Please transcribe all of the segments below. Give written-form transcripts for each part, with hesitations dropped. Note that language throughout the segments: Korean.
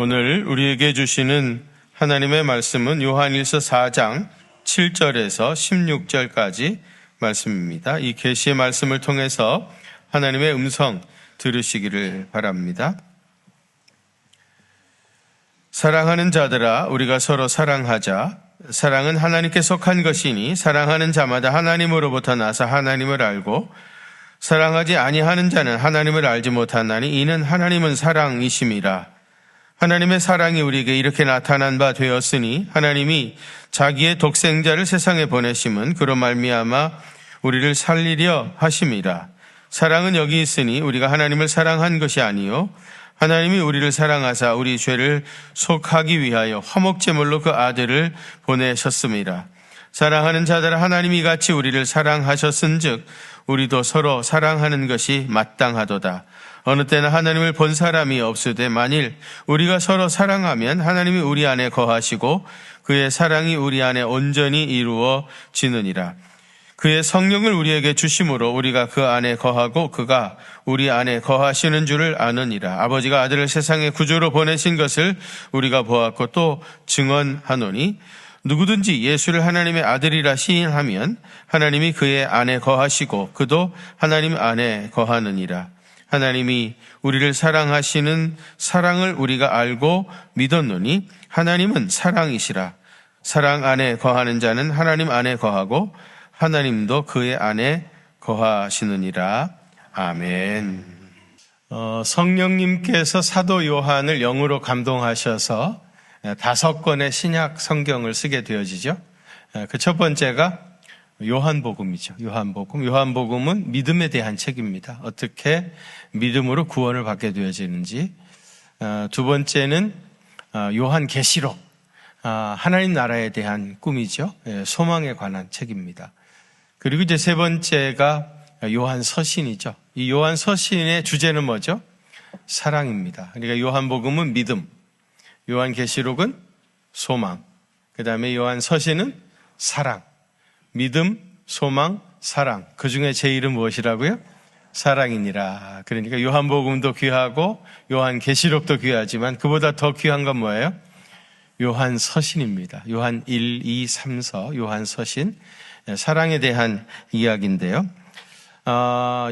오늘 우리에게 주시는 하나님의 말씀은 요한일서 4장 7절에서 16절까지 말씀입니다. 이 계시의 말씀을 통해서 하나님의 음성 들으시기를 바랍니다. 사랑하는 자들아, 우리가 서로 사랑하자. 사랑은 하나님께 속한 것이니 사랑하는 자마다 하나님으로부터 나서 하나님을 알고 사랑하지 아니하는 자는 하나님을 알지 못하나니 이는 하나님은 사랑이심이라. 하나님의 사랑이 우리에게 이렇게 나타난 바 되었으니 하나님이 자기의 독생자를 세상에 보내심은 그로 말미암아 우리를 살리려 하심이라. 사랑은 여기 있으니 우리가 하나님을 사랑한 것이 아니요 하나님이 우리를 사랑하사 우리 죄를 속하기 위하여 화목제물로 그 아들을 보내셨음이라. 사랑하는 자들아, 하나님이 같이 우리를 사랑하셨은즉 우리도 서로 사랑하는 것이 마땅하도다. 어느 때나 하나님을 본 사람이 없으되 만일 우리가 서로 사랑하면 하나님이 우리 안에 거하시고 그의 사랑이 우리 안에 온전히 이루어지느니라. 그의 성령을 우리에게 주심으로 우리가 그 안에 거하고 그가 우리 안에 거하시는 줄을 아느니라. 아버지가 아들을 세상에 구주로 보내신 것을 우리가 보았고 또 증언하노니 누구든지 예수를 하나님의 아들이라 시인하면 하나님이 그의 안에 거하시고 그도 하나님 안에 거하느니라. 하나님이 우리를 사랑하시는 사랑을 우리가 알고 믿었노니 하나님은 사랑이시라. 사랑 안에 거하는 자는 하나님 안에 거하고 하나님도 그의 안에 거하시느니라. 아멘. 성령님께서 사도 요한을 영으로 감동하셔서 5권의 신약 성경을 쓰게 되어지죠. 그 첫 번째가 요한복음이죠. 요한복음은 믿음에 대한 책입니다. 어떻게 믿음으로 구원을 받게 되어지는지. 두 번째는 요한계시록, 하나님 나라에 대한 꿈이죠. 소망에 관한 책입니다. 그리고 이제 세 번째가 요한서신이죠. 이 요한서신의 주제는 뭐죠? 사랑입니다. 그러니까 요한복음은 믿음, 요한계시록은 소망, 그 다음에 요한서신은 사랑. 믿음, 소망, 사랑. 그 중에 제 이름 무엇이라고요? 사랑이니라. 그러니까 요한복음도 귀하고 요한계시록도 귀하지만 그보다 더 귀한 건 뭐예요? 요한서신입니다. 요한 1, 2, 3서 요한서신. 사랑에 대한 이야기인데요.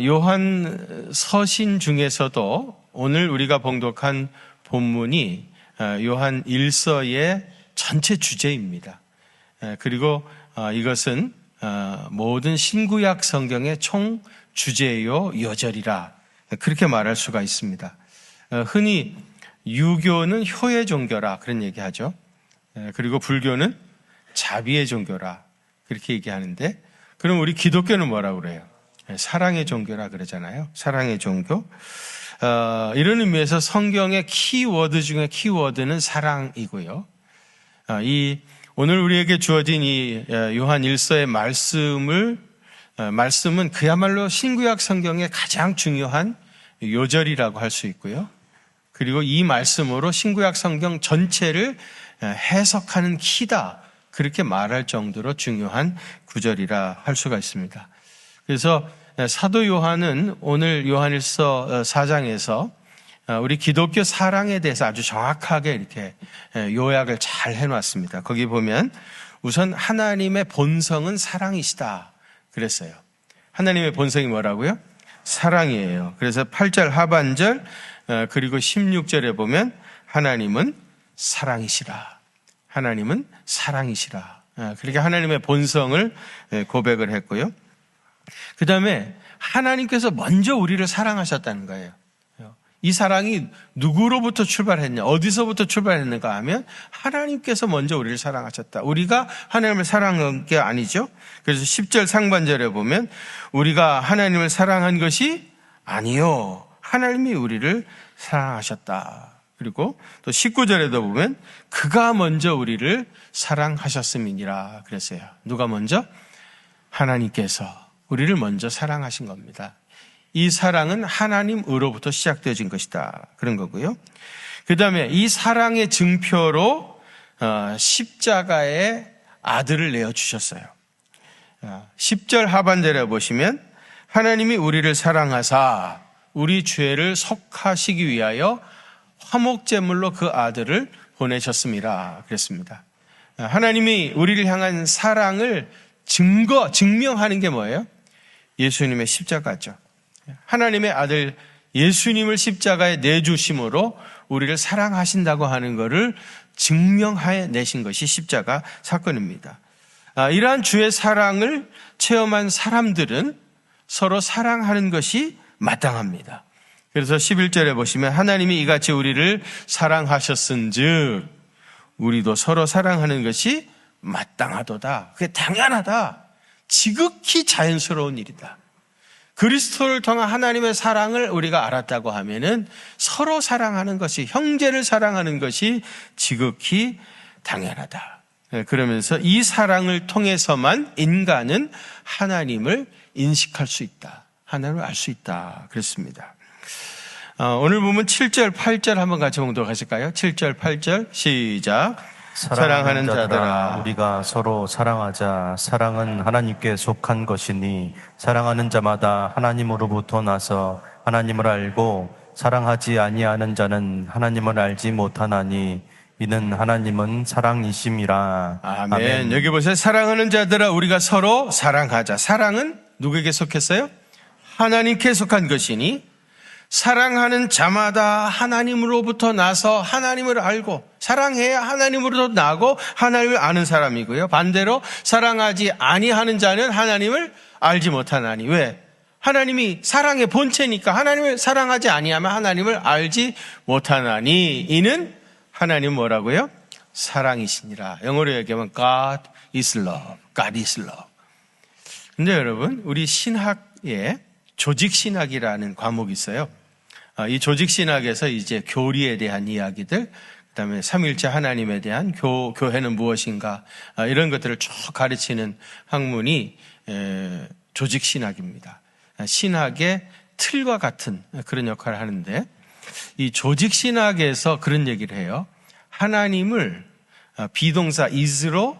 요한서신 중에서도 오늘 우리가 봉독한 본문이 요한 1서의 전체 주제입니다. 그리고 이것은 모든 신구약 성경의 총 주제요 여절이라 그렇게 말할 수가 있습니다. 흔히 유교는 효의 종교라 그런 얘기하죠. 그리고 불교는 자비의 종교라 그렇게 얘기하는데, 그럼 우리 기독교는 뭐라고 그래요? 사랑의 종교라 그러잖아요. 사랑의 종교. 이런 의미에서 성경의 키워드 중에 키워드는 사랑이고요. 오늘 우리에게 주어진 이 요한 1서의 말씀은 그야말로 신구약 성경의 가장 중요한 요절이라고 할 수 있고요. 그리고 이 말씀으로 신구약 성경 전체를 해석하는 키다. 그렇게 말할 정도로 중요한 구절이라 할 수가 있습니다. 그래서 사도 요한은 오늘 요한일서 4장에서 우리 기독교 사랑에 대해서 아주 정확하게 이렇게 요약을 잘 해놨습니다. 거기 보면 우선 하나님의 본성은 사랑이시다 그랬어요. 하나님의 본성이 뭐라고요? 사랑이에요. 그래서 8절 하반절 그리고 16절에 보면 하나님은 사랑이시라. 하나님은 사랑이시라. 그렇게 하나님의 본성을 고백을 했고요. 그 다음에 하나님께서 먼저 우리를 사랑하셨다는 거예요. 이 사랑이 누구로부터 출발했냐, 어디서부터 출발했는가 하면 하나님께서 먼저 우리를 사랑하셨다. 우리가 하나님을 사랑한 게 아니죠. 그래서 10절 상반절에 보면 우리가 하나님을 사랑한 것이 아니요, 하나님이 우리를 사랑하셨다. 그리고 또 19절에도 보면 그가 먼저 우리를 사랑하셨음이니라 그랬어요. 누가 먼저? 하나님께서 우리를 먼저 사랑하신 겁니다. 이 사랑은 하나님으로부터 시작되어진 것이다. 그런 거고요. 그 다음에 이 사랑의 증표로 십자가의 아들을 내어주셨어요. 10절 하반절에 보시면 하나님이 우리를 사랑하사 우리 죄를 속하시기 위하여 화목제물로 그 아들을 보내셨습니다. 그랬습니다. 하나님이 우리를 향한 사랑을 증명하는 게 뭐예요? 예수님의 십자가죠. 하나님의 아들 예수님을 십자가에 내주심으로 우리를 사랑하신다고 하는 것을 증명해 내신 것이 십자가 사건입니다. 이러한 주의 사랑을 체험한 사람들은 서로 사랑하는 것이 마땅합니다. 그래서 11절에 보시면 하나님이 이같이 우리를 사랑하셨은즉 우리도 서로 사랑하는 것이 마땅하도다. 그게 당연하다. 지극히 자연스러운 일이다. 그리스도를 통한 하나님의 사랑을 우리가 알았다고 하면은 서로 사랑하는 것이, 형제를 사랑하는 것이 지극히 당연하다. 그러면서 이 사랑을 통해서만 인간은 하나님을 인식할 수 있다. 하나님을 알 수 있다. 그랬습니다. 오늘 보면 7절, 8절 한번 같이 봉독 하실까요? 7절, 8절 시작. 사랑하는 자들아 우리가 서로 사랑하자. 사랑은 하나님께 속한 것이니 사랑하는 자마다 하나님으로부터 나서 하나님을 알고 사랑하지 아니하는 자는 하나님을 알지 못하나니 이는 하나님은 사랑이심이라. 아멘. 여기 보세요. 사랑하는 자들아 우리가 서로 사랑하자. 사랑은 누구에게 속했어요? 하나님께 속한 것이니 사랑하는 자마다 하나님으로부터 나서 하나님을 알고, 사랑해야 하나님으로부터 나고 하나님을 아는 사람이고요. 반대로 사랑하지 아니하는 자는 하나님을 알지 못하나니. 왜? 하나님이 사랑의 본체니까 하나님을 사랑하지 아니하면 하나님을 알지 못하나니 이는 하나님 뭐라고요? 사랑이시니라. 영어로 얘기하면 God is love. God is love. 근데 여러분, 우리 신학에 조직신학이라는 과목이 있어요. 이 조직신학에서 이제 교리에 대한 이야기들, 그다음에 삼위일체 하나님에 대한 교회는 무엇인가, 이런 것들을 쭉 가르치는 학문이 조직신학입니다. 신학의 틀과 같은 그런 역할을 하는데, 이 조직신학에서 그런 얘기를 해요. 하나님을 비동사 is로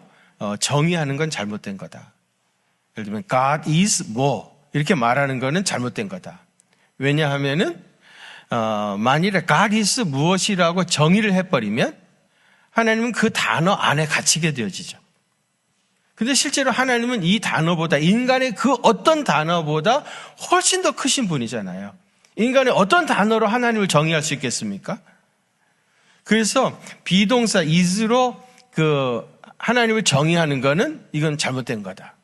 정의하는 건 잘못된 거다. 예를 들면 God is 뭐 이렇게 말하는 거는 잘못된 거다. 왜냐하면은 만일에 God is 무엇이라고 정의를 해버리면 하나님은 그 단어 안에 갇히게 되어지죠. 근데 실제로 하나님은 이 단어보다, 인간의 그 어떤 단어보다 훨씬 더 크신 분이잖아요. 인간의 어떤 단어로 하나님을 정의할 수 있겠습니까? 그래서 비동사 is로 그 하나님을 정의하는 거는 이건 잘못된 거다.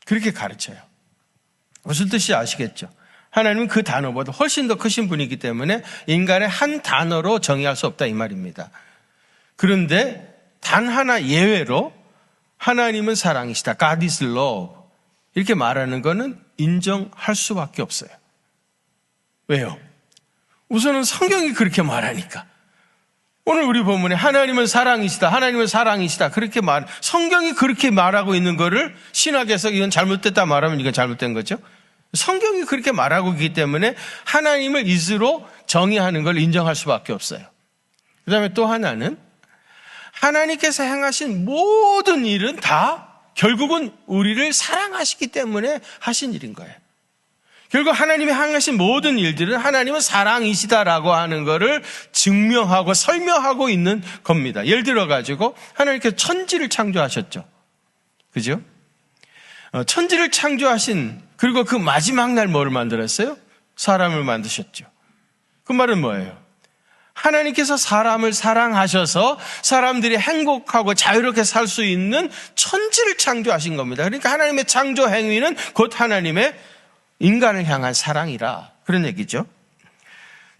그렇게 가르쳐요. 무슨 뜻인지 아시겠죠? 하나님은 그 단어보다 훨씬 더 크신 분이기 때문에 인간의 한 단어로 정의할 수 없다 이 말입니다. 그런데 단 하나 예외로 하나님은 사랑이시다. God is love. 이렇게 말하는 거는 인정할 수밖에 없어요. 왜요? 우선은 성경이 그렇게 말하니까. 오늘 우리 본문에 하나님은 사랑이시다. 하나님은 사랑이시다. 그렇게 성경이 그렇게 말하고 있는 거를 신학에서 이건 잘못됐다 말하면 이건 잘못된 거죠. 성경이 그렇게 말하고 있기 때문에 하나님을 is로 정의하는 걸 인정할 수밖에 없어요. 그 다음에 또 하나는 하나님께서 행하신 모든 일은 다 결국은 우리를 사랑하시기 때문에 하신 일인 거예요. 결국 하나님이 행하신 모든 일들은 하나님은 사랑이시다라고 하는 것을 증명하고 설명하고 있는 겁니다. 예를 들어가지고 하나님께서 천지를 창조하셨죠. 그죠? 천지를 창조하신, 그리고 그 마지막 날 뭐를 만들었어요? 사람을 만드셨죠. 그 말은 뭐예요? 하나님께서 사람을 사랑하셔서 사람들이 행복하고 자유롭게 살 수 있는 천지를 창조하신 겁니다. 그러니까 하나님의 창조 행위는 곧 하나님의 인간을 향한 사랑이라, 그런 얘기죠.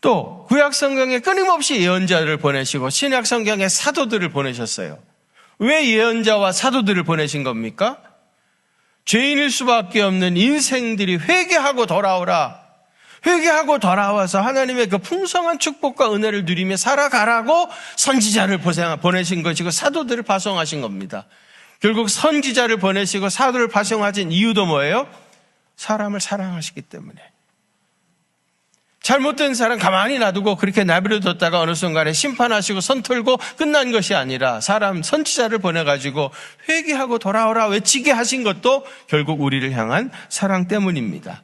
또 구약 성경에 끊임없이 예언자들을 보내시고 신약 성경에 사도들을 보내셨어요. 왜 예언자와 사도들을 보내신 겁니까? 죄인일 수밖에 없는 인생들이 회개하고 돌아오라. 회개하고 돌아와서 하나님의 그 풍성한 축복과 은혜를 누리며 살아가라고 선지자를 보내신 것이고 사도들을 파송하신 겁니다. 결국 선지자를 보내시고 사도를 파송하신 이유도 뭐예요? 사람을 사랑하시기 때문에. 잘못된 사람 가만히 놔두고 그렇게 내버려뒀다가 어느 순간에 심판하시고 손 털고 끝난 것이 아니라 사람 선지자를 보내가지고 회개하고 돌아오라 외치게 하신 것도 결국 우리를 향한 사랑 때문입니다.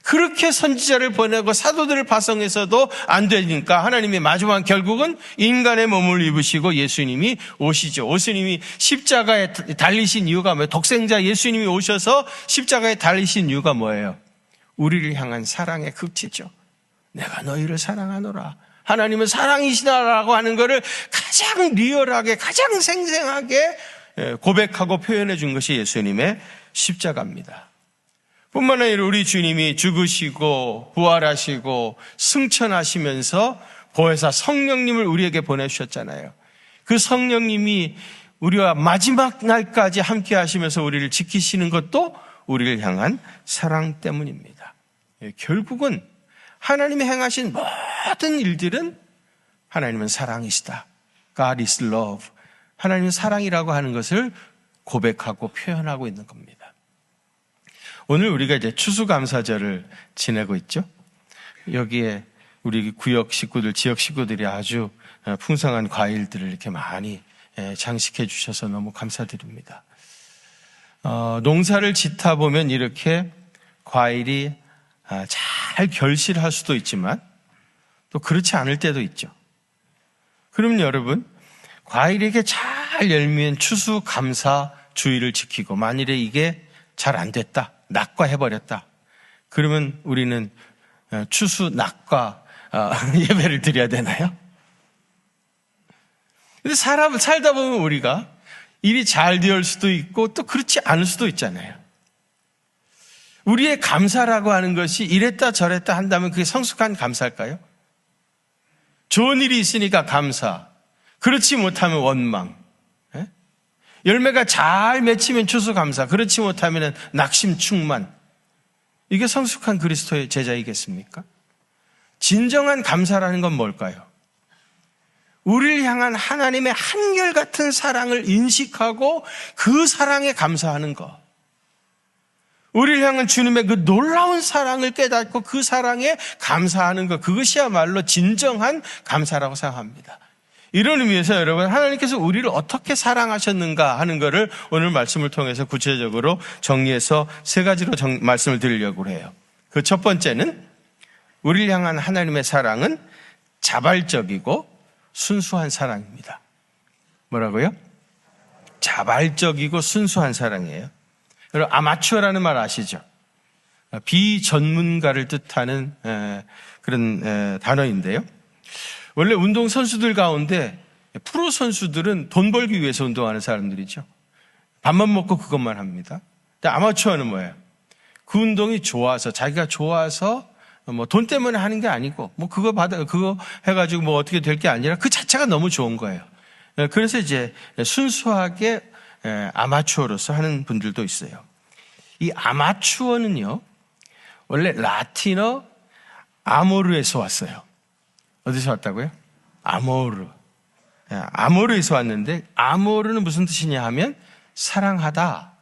그렇게 선지자를 보내고 사도들을 파송해서도 안 되니까 하나님의 마지막 결국은 인간의 몸을 입으시고 예수님이 오시죠. 예수님이 십자가에 달리신 이유가 뭐예요? 독생자 예수님이 오셔서 십자가에 달리신 이유가 뭐예요? 우리를 향한 사랑의 극치죠. 내가 너희를 사랑하노라. 하나님은 사랑이시다라고 하는 것을 가장 리얼하게, 가장 생생하게 고백하고 표현해 준 것이 예수님의 십자가입니다. 뿐만 아니라 우리 주님이 죽으시고 부활하시고 승천하시면서 보혜사 성령님을 우리에게 보내주셨잖아요. 그 성령님이 우리와 마지막 날까지 함께 하시면서 우리를 지키시는 것도 우리를 향한 사랑 때문입니다. 결국은 하나님이 행하신 모든 일들은 하나님은 사랑이시다. God is love. 하나님은 사랑이라고 하는 것을 고백하고 표현하고 있는 겁니다. 오늘 우리가 이제 추수감사절을 지내고 있죠. 여기에 우리 구역 식구들, 지역 식구들이 아주 풍성한 과일들을 이렇게 많이 장식해 주셔서 너무 감사드립니다. 농사를 짓다 보면 이렇게 과일이 잘 결실할 수도 있지만 또 그렇지 않을 때도 있죠. 그러면 여러분, 과일에게 잘 열면 추수감사 주의를 지키고 만일에 이게 잘 안 됐다, 낙과해버렸다. 그러면 우리는 추수 낙과 예배를 드려야 되나요? 근데 살다 보면 우리가 일이 잘 되을 수도 있고 또 그렇지 않을 수도 있잖아요. 우리의 감사라고 하는 것이 이랬다 저랬다 한다면 그게 성숙한 감사일까요? 좋은 일이 있으니까 감사, 그렇지 못하면 원망. 열매가 잘 맺히면 추수감사, 그렇지 못하면 낙심 충만. 이게 성숙한 그리스도의 제자이겠습니까? 진정한 감사라는 건 뭘까요? 우리를 향한 하나님의 한결같은 사랑을 인식하고 그 사랑에 감사하는 것. 우리를 향한 주님의 그 놀라운 사랑을 깨닫고 그 사랑에 감사하는 것. 그것이야말로 진정한 감사라고 생각합니다. 이런 의미에서 여러분, 하나님께서 우리를 어떻게 사랑하셨는가 하는 것을 오늘 말씀을 통해서 구체적으로 정리해서 세 가지로 말씀을 드리려고 해요. 그 첫 번째는 우리를 향한 하나님의 사랑은 자발적이고 순수한 사랑입니다. 뭐라고요? 자발적이고 순수한 사랑이에요. 여러분, 아마추어라는 말 아시죠? 비전문가를 뜻하는 그런 단어인데요. 원래 운동 선수들 가운데 프로 선수들은 돈 벌기 위해서 운동하는 사람들이죠. 밥만 먹고 그것만 합니다. 근데 아마추어는 뭐예요? 그 운동이 좋아서, 자기가 좋아서 뭐 돈 때문에 하는 게 아니고 뭐 그거 해가지고 뭐 어떻게 될 게 아니라 그 자체가 너무 좋은 거예요. 그래서 이제 순수하게 아마추어로서 하는 분들도 있어요. 이 아마추어는요, 원래 라틴어 아모르에서 왔어요. 어디서 왔다고요? 아모르. 아모르에서 왔는데, 아모르는 무슨 뜻이냐 하면 사랑하다,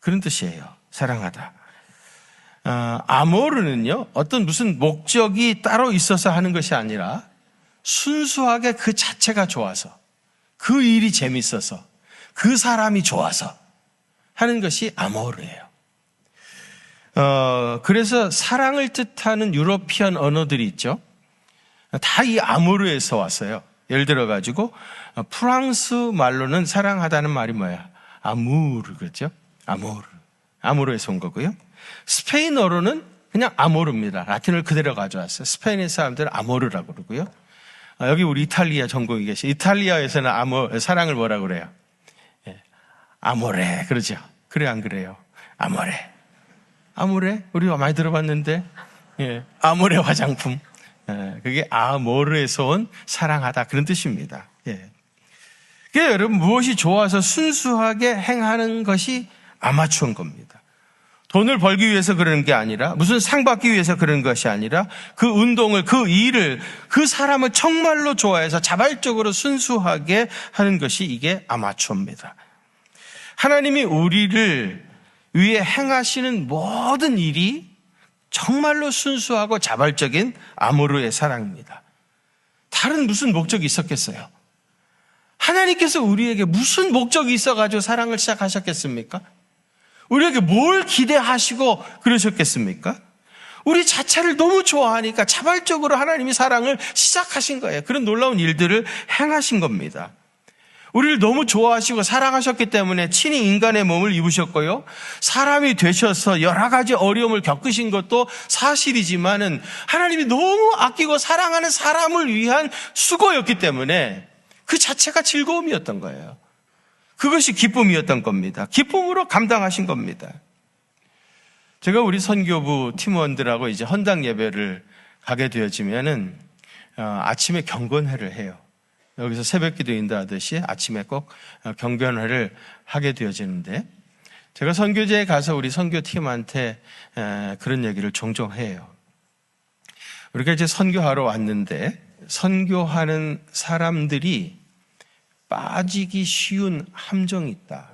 그런 뜻이에요. 사랑하다. 아모르는요, 어떤 무슨 목적이 따로 있어서 하는 것이 아니라 순수하게 그 자체가 좋아서, 그 일이 재밌어서, 그 사람이 좋아서 하는 것이 아모르예요. 그래서 사랑을 뜻하는 유러피안 언어들이 있죠. 다 이 아모르에서 왔어요. 예를 들어가지고 프랑스 말로는 사랑하다는 말이 뭐야? 아무르, 그렇죠? 아모르에서 온 거고요. 스페인어로는 그냥 아모르입니다. 라틴어를 그대로 가져왔어요. 스페인 사람들은 아모르라고 그러고요. 여기 우리 이탈리아 전공이 계시. 이탈리아에서는 사랑을 뭐라고 그래요? 아모레, 그러죠? 그래, 안 그래요? 아모레? 우리가 많이 들어봤는데, 아모레 화장품. 그게 아모르에서 온 사랑하다, 그런 뜻입니다. 그러니까 여러분, 무엇이 좋아서 순수하게 행하는 것이 아마추어인 겁니다. 돈을 벌기 위해서 그러는 게 아니라, 무슨 상 받기 위해서 그러는 것이 아니라, 그 운동을, 그 일을, 그 사람을 정말로 좋아해서 자발적으로 순수하게 하는 것이 이게 아마추어입니다. 하나님이 우리를 위해 행하시는 모든 일이 정말로 순수하고 자발적인 아모르의 사랑입니다. 다른 무슨 목적이 있었겠어요? 하나님께서 우리에게 무슨 목적이 있어가지고 사랑을 시작하셨겠습니까? 우리에게 뭘 기대하시고 그러셨겠습니까? 우리 자체를 너무 좋아하니까 자발적으로 하나님이 사랑을 시작하신 거예요. 그런 놀라운 일들을 행하신 겁니다. 우리를 너무 좋아하시고 사랑하셨기 때문에 친히 인간의 몸을 입으셨고요. 사람이 되셔서 여러 가지 어려움을 겪으신 것도 사실이지만은 하나님이 너무 아끼고 사랑하는 사람을 위한 수고였기 때문에 그 자체가 즐거움이었던 거예요. 그것이 기쁨이었던 겁니다. 기쁨으로 감당하신 겁니다. 제가 우리 선교부 팀원들하고 이제 헌당 예배를 가게 되어지면은 아침에 경건회를 해요. 여기서 새벽 기도 인도하듯이 아침에 꼭 경건회를 하게 되어지는데, 제가 선교제에 가서 우리 선교팀한테 그런 얘기를 종종 해요. 우리가 이제 선교하러 왔는데 선교하는 사람들이 빠지기 쉬운 함정이 있다.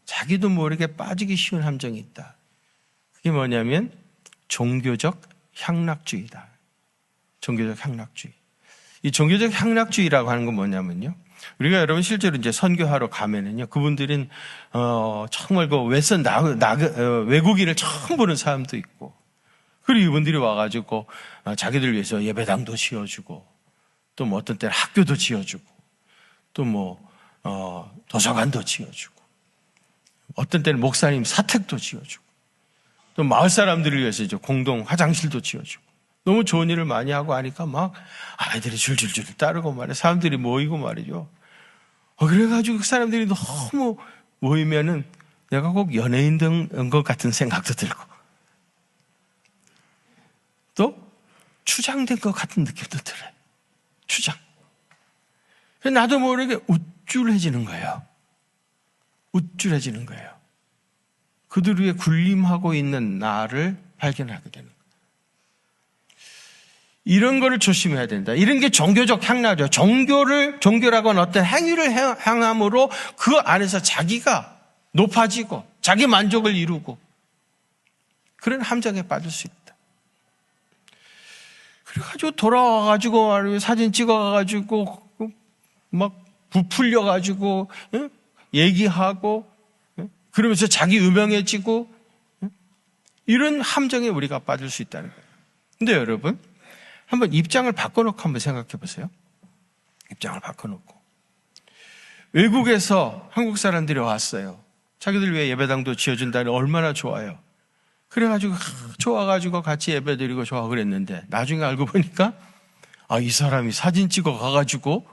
자기도 모르게 빠지기 쉬운 함정이 있다. 그게 뭐냐면 종교적 향락주의다. 종교적 향락주의. 이 종교적 향락주의라고 하는 건 뭐냐면요, 우리가 여러분 실제로 이제 선교하러 가면은요, 그분들은 정말 그 외국인을 처음 보는 사람도 있고, 그리고 이분들이 와가지고 자기들 위해서 예배당도 지어주고, 또 뭐 어떤 때는 학교도 지어주고, 또 뭐 도서관도 지어주고, 어떤 때는 목사님 사택도 지어주고, 또 마을 사람들을 위해서 이제 공동 화장실도 지어주고, 너무 좋은 일을 많이 하고 하니까 막 아이들이 줄줄줄 따르고 말이야. 사람들이 모이고 말이죠. 그래가지고 그 사람들이 너무 모이면은 내가 꼭 연예인 된 것 같은 생각도 들고, 또 추장된 것 같은 느낌도 들어요. 추장. 나도 모르게 우쭐해지는 거예요. 우쭐해지는 거예요. 그들 위에 군림하고 있는 나를 발견하게 되는 거예요. 이런 거를 조심해야 된다. 이런 게 종교적 향락이죠. 종교라고 하는 어떤 행위를 행함으로 그 안에서 자기가 높아지고 자기 만족을 이루고 그런 함정에 빠질 수 있다. 그래가지고 돌아와가지고 사진 찍어가지고 막 부풀려가지고 얘기하고 그러면서 자기 유명해지고 이런 함정에 우리가 빠질 수 있다는 거예요. 근데 여러분, 한번 입장을 바꿔놓고 한번 생각해 보세요. 입장을 바꿔놓고. 외국에서 한국 사람들이 왔어요. 자기들 위해 예배당도 지어준다니 얼마나 좋아요. 그래가지고 좋아가지고 같이 예배드리고 좋아 그랬는데 나중에 알고 보니까 이 사람이 사진 찍어 가가지고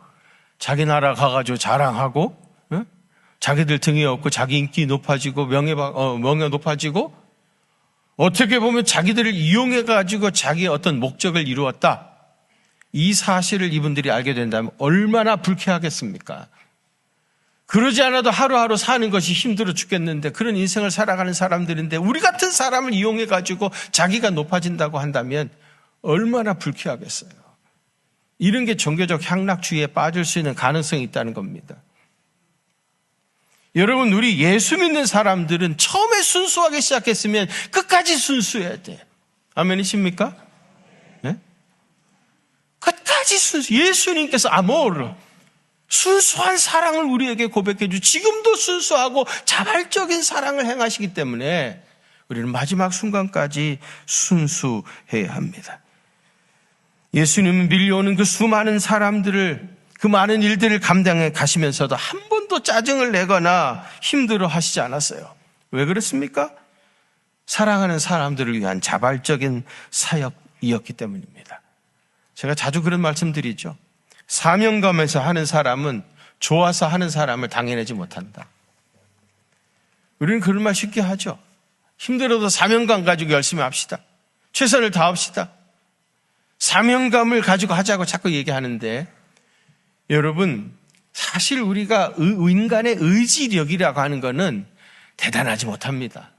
자기 나라 가가지고 자랑하고 자기들 등에 업고 자기 인기 높아지고 명예 높아지고 어떻게 보면 자기들을 이용해가지고 자기의 어떤 목적을 이루었다. 이 사실을 이분들이 알게 된다면 얼마나 불쾌하겠습니까? 그러지 않아도 하루하루 사는 것이 힘들어 죽겠는데 그런 인생을 살아가는 사람들인데 우리 같은 사람을 이용해가지고 자기가 높아진다고 한다면 얼마나 불쾌하겠어요. 이런 게 종교적 향락주의에 빠질 수 있는 가능성이 있다는 겁니다. 여러분, 우리 예수 믿는 사람들은 처음에 순수하게 시작했으면 끝까지 순수해야 돼요. 아멘이십니까? 네? 끝까지 예수님께서 아모르, 순수한 사랑을 우리에게 고백해 주고 지금도 순수하고 자발적인 사랑을 행하시기 때문에 우리는 마지막 순간까지 순수해야 합니다. 예수님은 밀려오는 그 수많은 사람들을, 그 많은 일들을 감당해 가시면서도 한 번도 짜증을 내거나 힘들어 하시지 않았어요. 왜 그렇습니까? 사랑하는 사람들을 위한 자발적인 사역이었기 때문입니다. 제가 자주 그런 말씀 드리죠. 사명감에서 하는 사람은 좋아서 하는 사람을 당해내지 못한다. 우리는 그런 말 쉽게 하죠. 힘들어도 사명감 가지고 열심히 합시다. 최선을 다합시다. 사명감을 가지고 하자고 자꾸 얘기하는데, 여러분, 사실 우리가 인간의 의지력이라고 하는 것은 대단하지 못합니다.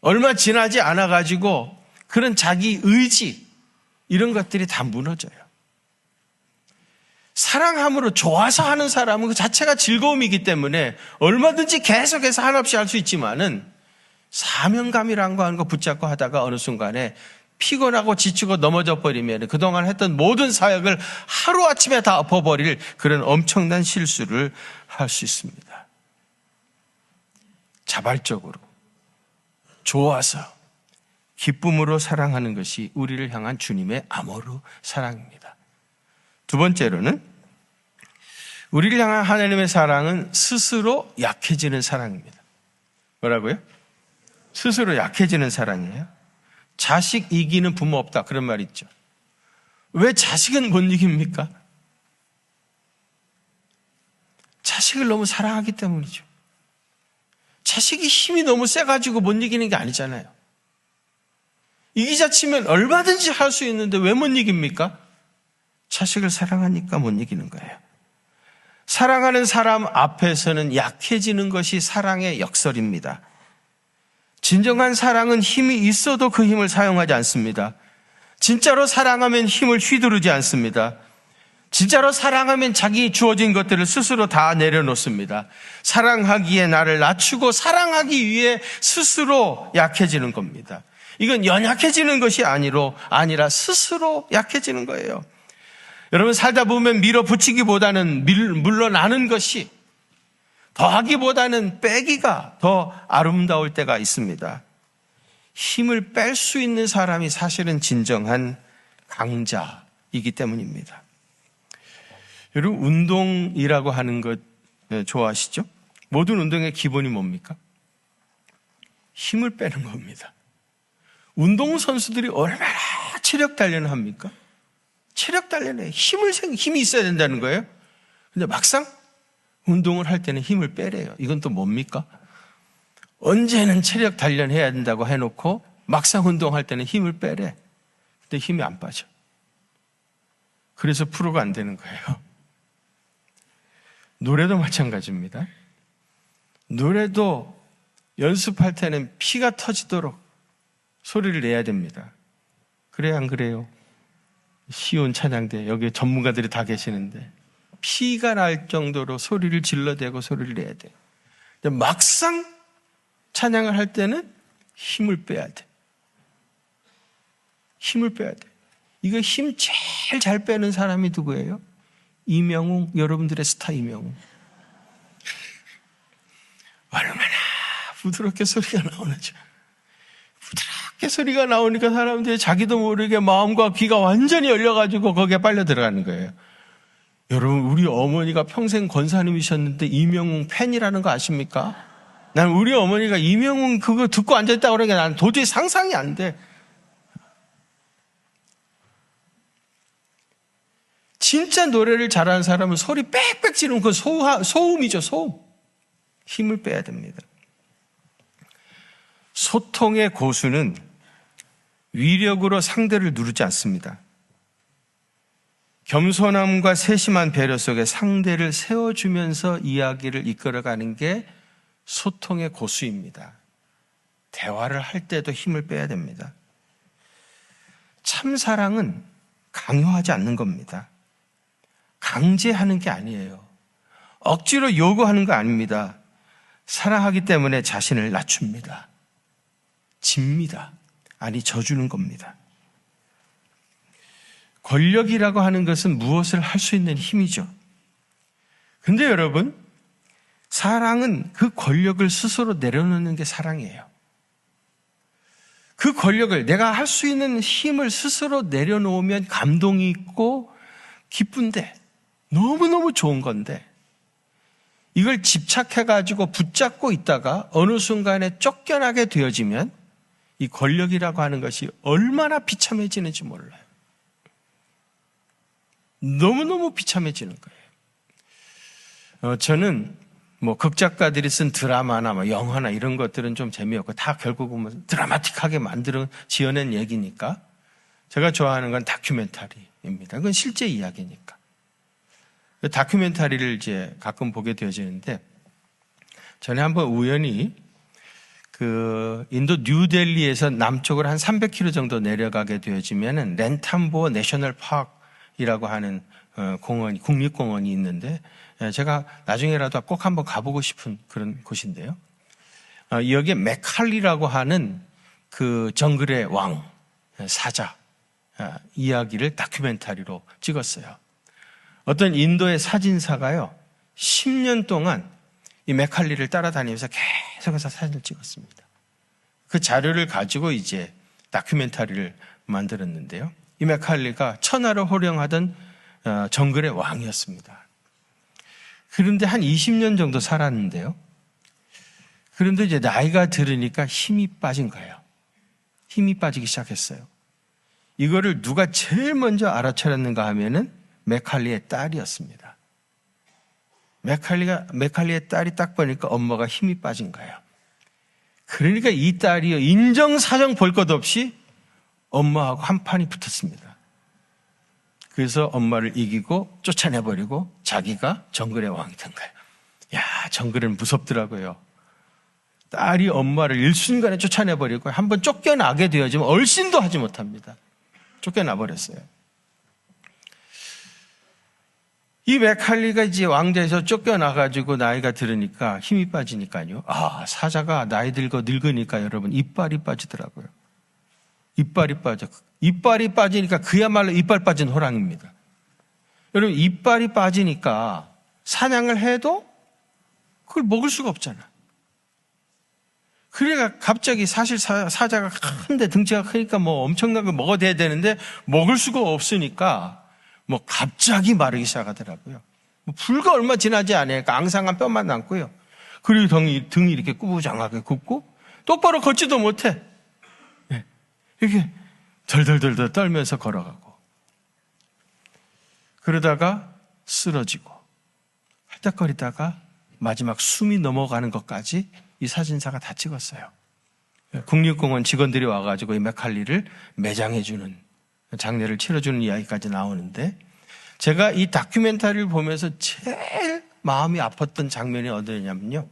얼마 지나지 않아가지고 그런 자기 의지, 이런 것들이 다 무너져요. 사랑함으로 좋아서 하는 사람은 그 자체가 즐거움이기 때문에 얼마든지 계속해서 한없이 할 수 있지만은 사명감이라는 거 하는 거 붙잡고 하다가 어느 순간에 피곤하고 지치고 넘어져 버리면 그동안 했던 모든 사역을 하루아침에 다 엎어버릴 그런 엄청난 실수를 할 수 있습니다. 자발적으로 좋아서 기쁨으로 사랑하는 것이 우리를 향한 주님의 아모르 사랑입니다. 두 번째로는 우리를 향한 하나님의 사랑은 스스로 약해지는 사랑입니다. 뭐라고요? 스스로 약해지는 사랑이에요. 자식 이기는 부모 없다, 그런 말 있죠. 왜 자식은 못 이깁니까? 자식을 너무 사랑하기 때문이죠. 자식이 힘이 너무 세가지고 못 이기는 게 아니잖아요. 이기자 치면 얼마든지 할 수 있는데 왜 못 이깁니까? 자식을 사랑하니까 못 이기는 거예요. 사랑하는 사람 앞에서는 약해지는 것이 사랑의 역설입니다. 진정한 사랑은 힘이 있어도 그 힘을 사용하지 않습니다. 진짜로 사랑하면 힘을 휘두르지 않습니다. 진짜로 사랑하면 자기 주어진 것들을 스스로 다 내려놓습니다. 사랑하기에 나를 낮추고 사랑하기 위해 스스로 약해지는 겁니다. 이건 연약해지는 것이 아니라 스스로 약해지는 거예요. 여러분, 살다 보면 밀어붙이기보다는 물러나는 것이, 더하기보다는 빼기가 더 아름다울 때가 있습니다. 힘을 뺄 수 있는 사람이 사실은 진정한 강자이기 때문입니다. 여러분, 운동이라고 하는 것 좋아하시죠? 모든 운동의 기본이 뭡니까? 힘을 빼는 겁니다. 운동선수들이 얼마나 체력 단련을 합니까? 체력 단련에 힘이 있어야 된다는 거예요. 근데 막상 운동을 할 때는 힘을 빼래요. 이건 또 뭡니까? 언제는 체력 단련해야 된다고 해놓고 막상 운동할 때는 힘을 빼래. 근데 힘이 안 빠져. 그래서 프로가 안 되는 거예요. 노래도 마찬가지입니다. 노래도 연습할 때는 피가 터지도록 소리를 내야 됩니다. 그래요, 안 그래요? 시온 찬양대, 여기 전문가들이 다 계시는데 피가 날 정도로 소리를 질러대고 소리를 내야 돼요. 근데 막상 찬양을 할 때는 힘을 빼야 돼. 힘을 빼야 돼. 이거 힘 제일 잘 빼는 사람이 누구예요? 이명웅, 여러분들의 스타 이명웅. 얼마나 부드럽게 소리가 나오는지. 부드럽게 소리가 나오니까 사람들이 자기도 모르게 마음과 귀가 완전히 열려가지고 거기에 빨려 들어가는 거예요. 여러분, 우리 어머니가 평생 권사님이셨는데 이명웅 팬이라는 거 아십니까? 난 우리 어머니가 이명웅 그거 듣고 앉아있다고 그러니까 난 도저히 상상이 안 돼. 진짜 노래를 잘하는 사람은 소리 빽빽 지르는 그 소음이죠, 소음. 힘을 빼야 됩니다. 소통의 고수는 위력으로 상대를 누르지 않습니다. 겸손함과 세심한 배려 속에 상대를 세워주면서 이야기를 이끌어가는 게 소통의 고수입니다. 대화를 할 때도 힘을 빼야 됩니다. 참 사랑은 강요하지 않는 겁니다. 강제하는 게 아니에요. 억지로 요구하는 거 아닙니다. 사랑하기 때문에 자신을 낮춥니다. 집니다. 아니, 져주는 겁니다. 권력이라고 하는 것은 무엇을 할 수 있는 힘이죠. 근데 여러분, 사랑은 그 권력을 스스로 내려놓는 게 사랑이에요. 그 권력을, 내가 할 수 있는 힘을 스스로 내려놓으면 감동이 있고 기쁜데, 너무너무 좋은 건데, 이걸 집착해가지고 붙잡고 있다가 어느 순간에 쫓겨나게 되어지면 이 권력이라고 하는 것이 얼마나 비참해지는지 몰라요. 너무너무 비참해지는 거예요. 저는 극작가들이 쓴 드라마나 영화나 이런 것들은 좀 재미없고 다 결국은 드라마틱하게 지어낸 얘기니까 제가 좋아하는 건 다큐멘터리입니다. 그건 실제 이야기니까. 다큐멘터리를 이제 가끔 보게 되어지는데, 전에 한번 우연히 인도 뉴델리에서 남쪽으로 한 300km 정도 내려가게 되어지면은 렌탐보어 내셔널 파크이라고 하는 국립공원이 있는데, 제가 나중에라도 꼭 한번 가보고 싶은 그런 곳인데요. 여기에 메칼리라고 하는 그 정글의 왕, 사자 이야기를 다큐멘터리로 찍었어요. 어떤 인도의 사진사가요, 10년 동안 이 메칼리를 따라다니면서 계속해서 사진을 찍었습니다. 그 자료를 가지고 이제 다큐멘터리를 만들었는데요. 이 맥칼리가 천하를 호령하던 정글의 왕이었습니다. 그런데 한 20년 정도 살았는데요. 그런데 이제 나이가 들으니까 힘이 빠진 거예요. 힘이 빠지기 시작했어요. 이거를 누가 제일 먼저 알아차렸는가 하면은 맥칼리의 딸이었습니다. 맥칼리의 딸이 딱 보니까 엄마가 힘이 빠진 거예요. 그러니까 이 딸이요, 인정사정 볼 것 없이 엄마하고 한판이 붙었습니다. 그래서 엄마를 이기고 쫓아내버리고 자기가 정글의 왕이 된 거예요. 야, 정글은 무섭더라고요. 딸이 엄마를 일순간에 쫓아내버리고 한번 쫓겨나게 되어지면 얼씬도 하지 못합니다. 쫓겨나버렸어요. 이 맥칼리가 이제 왕좌에서 쫓겨나가지고 나이가 들으니까 힘이 빠지니까요. 사자가 나이 들고 늙으니까 여러분 이빨이 빠지더라고요. 이빨이 빠져. 이빨이 빠지니까 그야말로 이빨 빠진 호랑이입니다. 여러분 이빨이 빠지니까 사냥을 해도 그걸 먹을 수가 없잖아. 그러니까 갑자기 사실 사자가 큰데 덩치가 크니까 뭐 엄청나게 먹어대야 되는데 먹을 수가 없으니까 뭐 갑자기 마르기 시작하더라고요. 불과 얼마 지나지 않으니까 앙상한 뼈만 남고요. 그리고 등이 이렇게 꾸부장하게 굽고 똑바로 걷지도 못해. 이렇게 덜덜덜덜 떨면서 걸어가고 그러다가 쓰러지고 할딱거리다가 마지막 숨이 넘어가는 것까지 이 사진사가 다 찍었어요. 국립공원 직원들이 와가지고 이 맥칼리를 매장해주는 장례를 치러주는 이야기까지 나오는데 제가 이 다큐멘터리를 보면서 제일 마음이 아팠던 장면이 어디냐면요.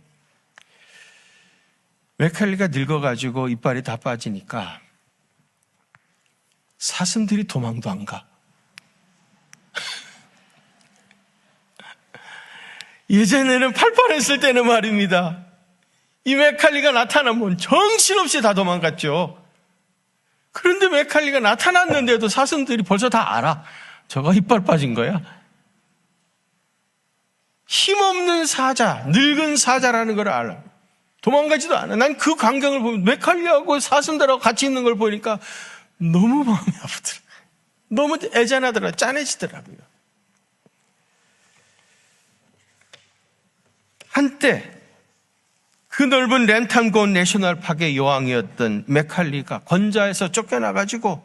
맥칼리가 늙어가지고 이빨이 다 빠지니까 사슴들이 도망도 안 가. 예전에는 팔팔했을 때는 말입니다. 이 맥칼리가 나타나면 정신없이 다 도망갔죠. 그런데 맥칼리가 나타났는데도 사슴들이 벌써 다 알아. 저거 이빨 빠진 거야. 힘없는 사자, 늙은 사자라는 걸 알아. 도망가지도 않아. 난 그 광경을 보면 맥칼리하고 사슴들하고 같이 있는 걸 보니까 너무 마음이 아프더라고요. 너무 애잔하더라고요. 짠해지더라고요. 한때 그 넓은 랜탄곤 내셔널파크의 여왕이었던 맥칼리가 건자에서 쫓겨나가지고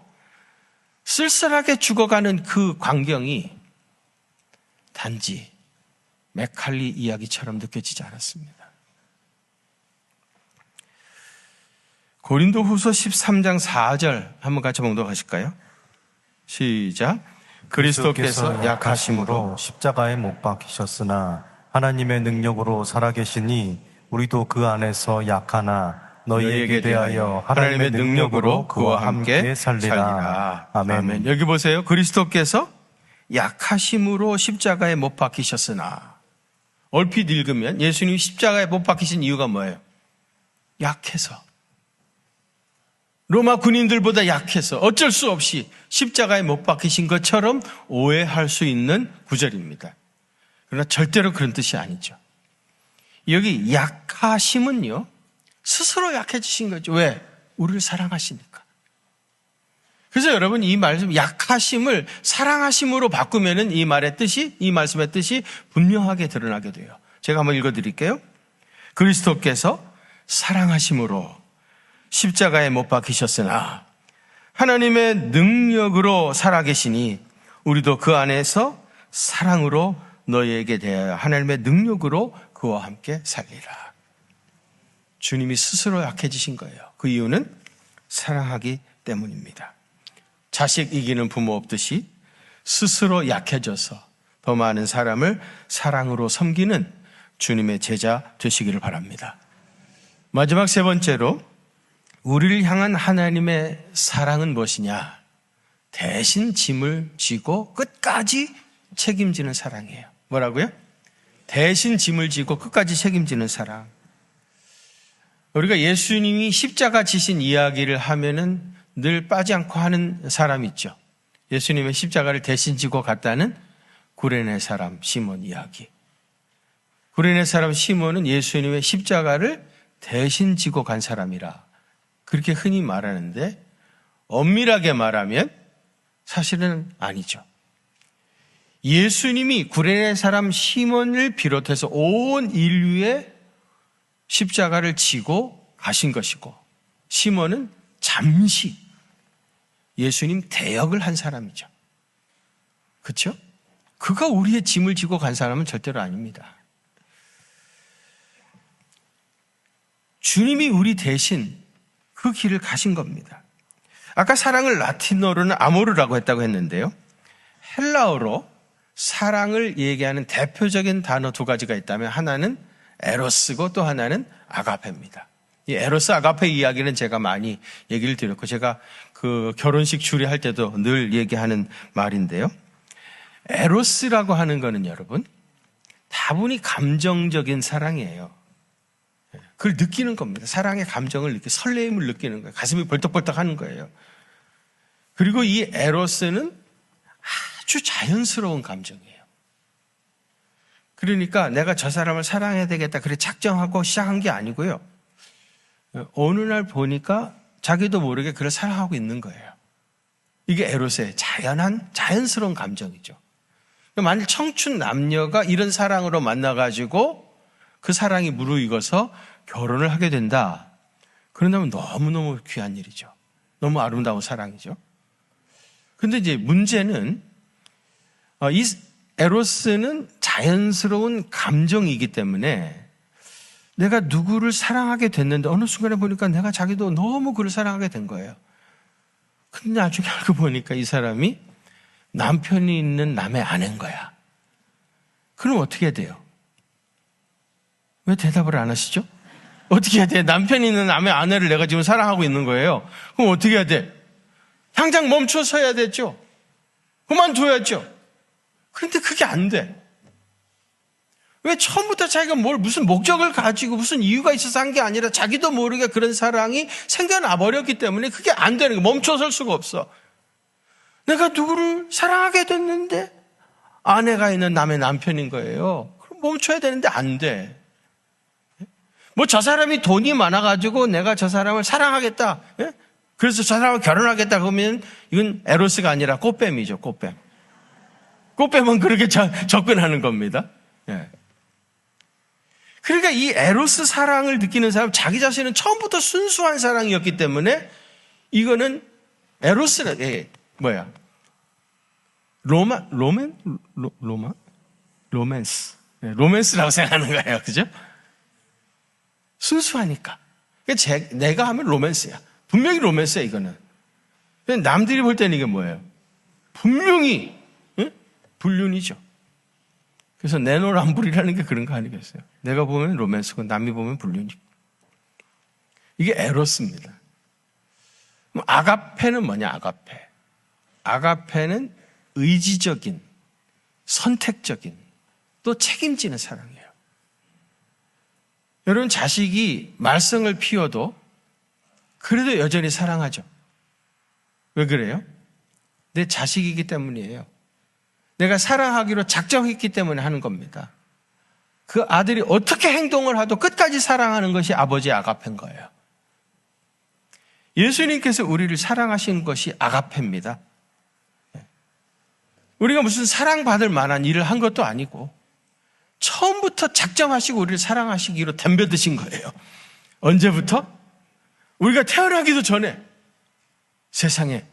쓸쓸하게 죽어가는 그 광경이 단지 맥칼리 이야기처럼 느껴지지 않았습니다. 고린도후서 13장 4절 한번 같이 봉독하실까요? 시작. 그리스도께서 약하심으로 십자가에 못 박히셨으나 하나님의 능력으로 살아계시니 우리도 그 안에서 약하나 너희에게 대하여 하나님의 능력으로 그와 함께 살리라. 아멘. 여기 보세요. 그리스도께서 약하심으로 십자가에 못 박히셨으나 얼핏 읽으면 예수님이 십자가에 못 박히신 이유가 뭐예요? 약해서. 로마 군인들보다 약해서 어쩔 수 없이 십자가에 못 박히신 것처럼 오해할 수 있는 구절입니다. 그러나 절대로 그런 뜻이 아니죠. 여기 약하심은요, 스스로 약해지신 거죠. 왜? 우리를 사랑하시니까. 그래서 여러분 이 말씀 약하심을 사랑하심으로 바꾸면은 이 말씀의 뜻이 분명하게 드러나게 돼요. 제가 한번 읽어드릴게요. 그리스도께서 사랑하심으로 십자가에 못 박히셨으나 하나님의 능력으로 살아계시니 우리도 그 안에서 사랑으로 너희에게 대하여 하나님의 능력으로 그와 함께 살리라. 주님이 스스로 약해지신 거예요. 그 이유는 사랑하기 때문입니다. 자식 이기는 부모 없듯이 스스로 약해져서 더 많은 사람을 사랑으로 섬기는 주님의 제자 되시기를 바랍니다. 마지막 세 번째로 우리를 향한 하나님의 사랑은 무엇이냐? 대신 짐을 지고 끝까지 책임지는 사랑이에요. 뭐라고요? 대신 짐을 지고 끝까지 책임지는 사랑. 우리가 예수님이 십자가 지신 이야기를 하면은 늘 빠지 않고 하는 사람 있죠. 예수님의 십자가를 대신 지고 갔다는 구레네 사람 시몬 이야기. 구레네 사람 시몬은 예수님의 십자가를 대신 지고 간 사람이라 그렇게 흔히 말하는데 엄밀하게 말하면 사실은 아니죠. 예수님이 구레네 사람 시몬을 비롯해서 온 인류의 십자가를 지고 가신 것이고, 시몬은 잠시 예수님 대역을 한 사람이죠. 그렇죠? 그가 우리의 짐을 지고 간 사람은 절대로 아닙니다. 주님이 우리 대신 그 길을 가신 겁니다. 아까 사랑을 라틴어로는 아모르라고 했다고 했는데요. 헬라어로 사랑을 얘기하는 대표적인 단어 두 가지가 있다면 하나는 에로스고 또 하나는 아가페입니다. 이 에로스 아가페 이야기는 제가 많이 얘기를 드렸고, 제가 그 결혼식 주례할 때도 늘 얘기하는 말인데요. 에로스라고 하는 거는 여러분, 다분히 감정적인 사랑이에요. 그걸 느끼는 겁니다. 사랑의 감정을 느끼고 설레임을 느끼는 거예요. 가슴이 벌떡벌떡 하는 거예요. 그리고 이 에로스는 아주 자연스러운 감정이에요. 그러니까 내가 저 사람을 사랑해야 되겠다 그래 작정하고 시작한 게 아니고요. 어느 날 보니까 자기도 모르게 그를 사랑하고 있는 거예요. 이게 에로스의 자연스러운 감정이죠. 만일 청춘 남녀가 이런 사랑으로 만나가지고 그 사랑이 무르익어서 결혼을 하게 된다. 그런다면 너무너무 귀한 일이죠. 너무 아름다운 사랑이죠. 근데 이제 문제는 이 에로스는 자연스러운 감정이기 때문에 내가 누구를 사랑하게 됐는데 어느 순간에 보니까 내가 자기도 너무 그를 사랑하게 된 거예요. 근데 나중에 알고 보니까 이 사람이 남편이 있는 남의 아내인 거야. 그럼 어떻게 해야 돼요? 왜 대답을 안 하시죠? 어떻게 해야 돼? 남편이 있는 남의 아내를 내가 지금 사랑하고 있는 거예요. 그럼 어떻게 해야 돼? 당장 멈춰서야 되죠. 그만둬야죠. 그런데 그게 안 돼. 왜 처음부터 자기가 무슨 목적을 가지고 무슨 이유가 있어서 한 게 아니라 자기도 모르게 그런 사랑이 생겨나 버렸기 때문에 그게 안 되는 거예요. 멈춰설 수가 없어. 내가 누구를 사랑하게 됐는데 아내가 있는 남의 남편인 거예요. 그럼 멈춰야 되는데 안 돼. 저 사람이 돈이 많아가지고 내가 저 사람을 사랑하겠다. 그래서 저 사람을 결혼하겠다 그러면 이건 에로스가 아니라 꽃뱀이죠. 꽃뱀. 꽃뱀은 그렇게 접근하는 겁니다. 그러니까 이 에로스 사랑을 느끼는 사람, 자기 자신은 처음부터 순수한 사랑이었기 때문에 이거는 에로스라, 로맨스. 로맨스라고 생각하는 거예요. 그죠? 순수하니까. 내가 하면 로맨스야. 분명히 로맨스야, 이거는. 남들이 볼 때는 이게 뭐예요? 분명히, 불륜이죠. 그래서 내노란불이라는 게 그런 거 아니겠어요? 내가 보면 로맨스고 남이 보면 불륜이고. 이게 에로스입니다. 아가페는 뭐냐, 아가페. 아가페는 의지적인, 선택적인, 또 책임지는 사랑이에요. 여러분, 자식이 말썽을 피워도 그래도 여전히 사랑하죠. 왜 그래요? 내 자식이기 때문이에요. 내가 사랑하기로 작정했기 때문에 하는 겁니다. 그 아들이 어떻게 행동을 하도 끝까지 사랑하는 것이 아버지의 아가페인 거예요. 예수님께서 우리를 사랑하신 것이 아가페입니다. 우리가 무슨 사랑받을 만한 일을 한 것도 아니고 처음부터 작정하시고 우리를 사랑하시기로 덤벼드신 거예요. 언제부터? 우리가 태어나기도 전에 세상에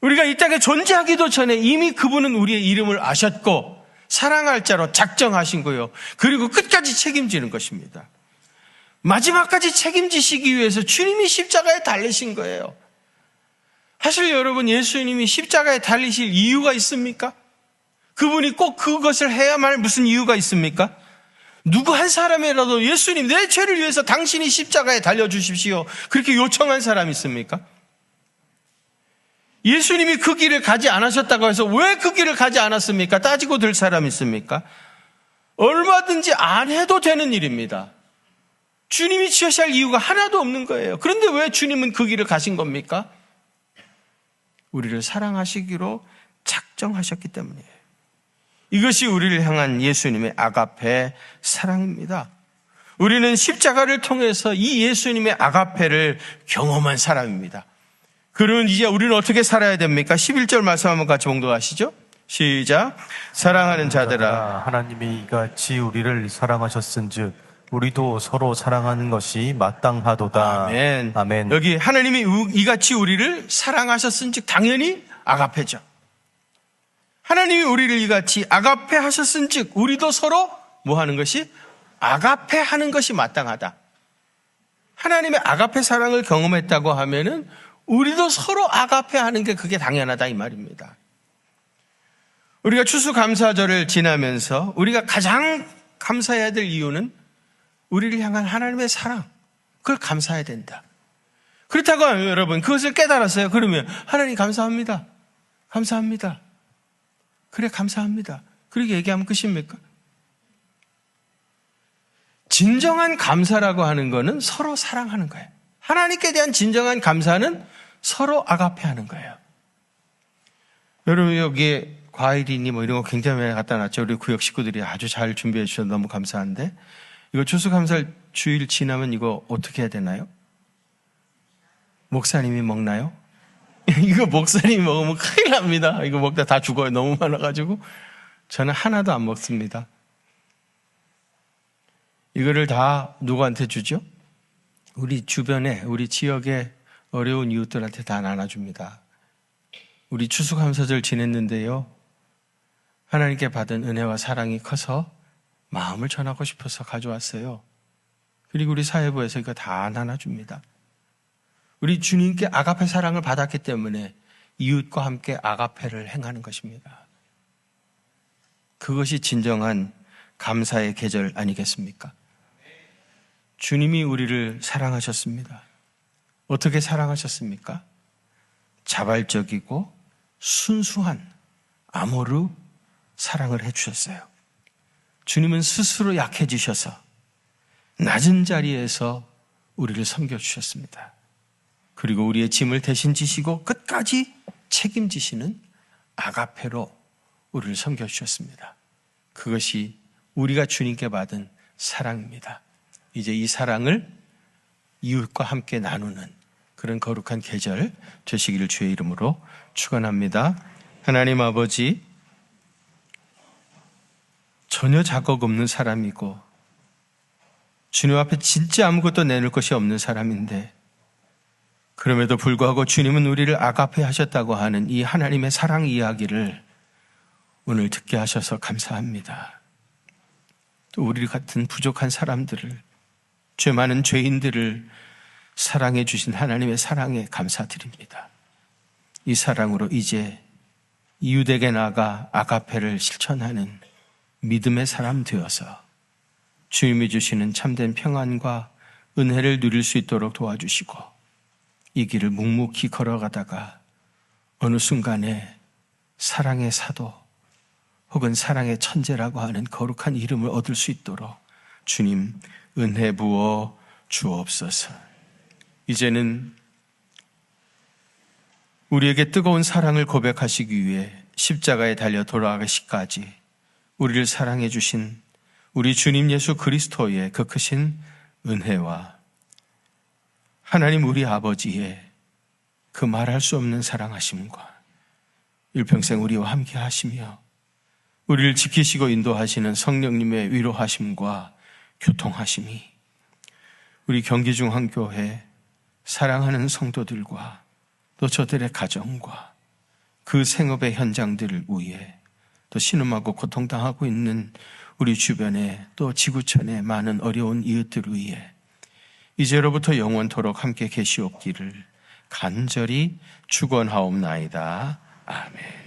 우리가 이 땅에 존재하기도 전에 이미 그분은 우리의 이름을 아셨고 사랑할 자로 작정하신 거예요. 그리고 끝까지 책임지는 것입니다. 마지막까지 책임지시기 위해서 주님이 십자가에 달리신 거예요. 사실 여러분, 예수님이 십자가에 달리실 이유가 있습니까? 그분이 꼭 그것을 해야만 무슨 이유가 있습니까? 누구 한 사람이라도 예수님 내 죄를 위해서 당신이 십자가에 달려주십시오 그렇게 요청한 사람이 있습니까? 예수님이 그 길을 가지 않으셨다고 해서 왜 그 길을 가지 않았습니까? 따지고 들 사람이 있습니까? 얼마든지 안 해도 되는 일입니다. 주님이 지으셔야 할 이유가 하나도 없는 거예요. 그런데 왜 주님은 그 길을 가신 겁니까? 우리를 사랑하시기로 작정하셨기 때문이에요. 이것이 우리를 향한 예수님의 아가페 사랑입니다. 우리는 십자가를 통해서 이 예수님의 아가페를 경험한 사람입니다. 그러면 이제 우리는 어떻게 살아야 됩니까? 11절 말씀 한번 같이 봉독하시죠. 시작. 사랑하는 자들아, 하나님이 이같이 우리를 사랑하셨은즉 우리도 서로 사랑하는 것이 마땅하도다. 아멘. 아멘. 여기 하나님이 이같이 우리를 사랑하셨은즉 당연히 아가페죠. 하나님이 우리를 이같이 아가페 하셨은즉 우리도 서로 뭐 하는 것이? 아가페 하는 것이 마땅하다. 하나님의 아가페 사랑을 경험했다고 하면은 우리도 서로 아가페 하는 게 그게 당연하다 이 말입니다. 우리가 추수감사절을 지나면서 우리가 가장 감사해야 될 이유는 우리를 향한 하나님의 사랑, 그걸 감사해야 된다. 그렇다고 하면 여러분 그것을 깨달았어요. 그러면 하나님 감사합니다. 감사합니다. 그래 감사합니다. 그렇게 얘기하면 끝입니까? 진정한 감사라고 하는 것은 서로 사랑하는 거예요. 하나님께 대한 진정한 감사는 서로 아가페하는 거예요. 여러분 여기에 과일이니 뭐 이런 거 굉장히 많이 갖다 놨죠. 우리 구역 식구들이 아주 잘 준비해 주셔서 너무 감사한데 이거 추수감사 주일 지나면 이거 어떻게 해야 되나요? 목사님이 먹나요? 이거 목사님이 먹으면 큰일 납니다. 이거 먹다 다 죽어요. 너무 많아가지고 저는 하나도 안 먹습니다. 이거를 다 누구한테 주죠? 우리 주변에 우리 지역에 어려운 이웃들한테 다 나눠줍니다. 우리 추수감사절 지냈는데요. 하나님께 받은 은혜와 사랑이 커서 마음을 전하고 싶어서 가져왔어요. 그리고 우리 사회부에서 이거 다 나눠줍니다. 우리 주님께 아가페 사랑을 받았기 때문에 이웃과 함께 아가페를 행하는 것입니다. 그것이 진정한 감사의 계절 아니겠습니까? 주님이 우리를 사랑하셨습니다. 어떻게 사랑하셨습니까? 자발적이고 순수한 아모르 사랑을 해주셨어요. 주님은 스스로 약해지셔서 낮은 자리에서 우리를 섬겨주셨습니다. 그리고 우리의 짐을 대신 지시고 끝까지 책임지시는 아가페로 우리를 섬겨주셨습니다. 그것이 우리가 주님께 받은 사랑입니다. 이제 이 사랑을 이웃과 함께 나누는 그런 거룩한 계절 되시기를 주의 이름으로 축원합니다. 하나님 아버지, 전혀 자격 없는 사람이고 주님 앞에 진짜 아무것도 내놓을 것이 없는 사람인데 그럼에도 불구하고 주님은 우리를 아가페 하셨다고 하는 이 하나님의 사랑 이야기를 오늘 듣게 하셔서 감사합니다. 또 우리 같은 부족한 사람들을, 죄 많은 죄인들을 사랑해 주신 하나님의 사랑에 감사드립니다. 이 사랑으로 이제 이웃에게 나아가 아가페를 실천하는 믿음의 사람 되어서 주님이 주시는 참된 평안과 은혜를 누릴 수 있도록 도와주시고 이 길을 묵묵히 걸어가다가 어느 순간에 사랑의 사도 혹은 사랑의 천재라고 하는 거룩한 이름을 얻을 수 있도록 주님 은혜 부어 주옵소서. 이제는 우리에게 뜨거운 사랑을 고백하시기 위해 십자가에 달려 돌아가시기까지 우리를 사랑해 주신 우리 주님 예수 그리스도의 그 크신 은혜와 하나님 우리 아버지의 그 말할 수 없는 사랑하심과 일평생 우리와 함께 하시며 우리를 지키시고 인도하시는 성령님의 위로하심과 교통하심이 우리 경기중앙교회 사랑하는 성도들과 또 저들의 가정과 그 생업의 현장들을 위해 또 신음하고 고통당하고 있는 우리 주변에 또 지구촌의 많은 어려운 이웃들을 위해 이제로부터 영원토록 함께 계시옵기를 간절히 축원하옵나이다. 아멘.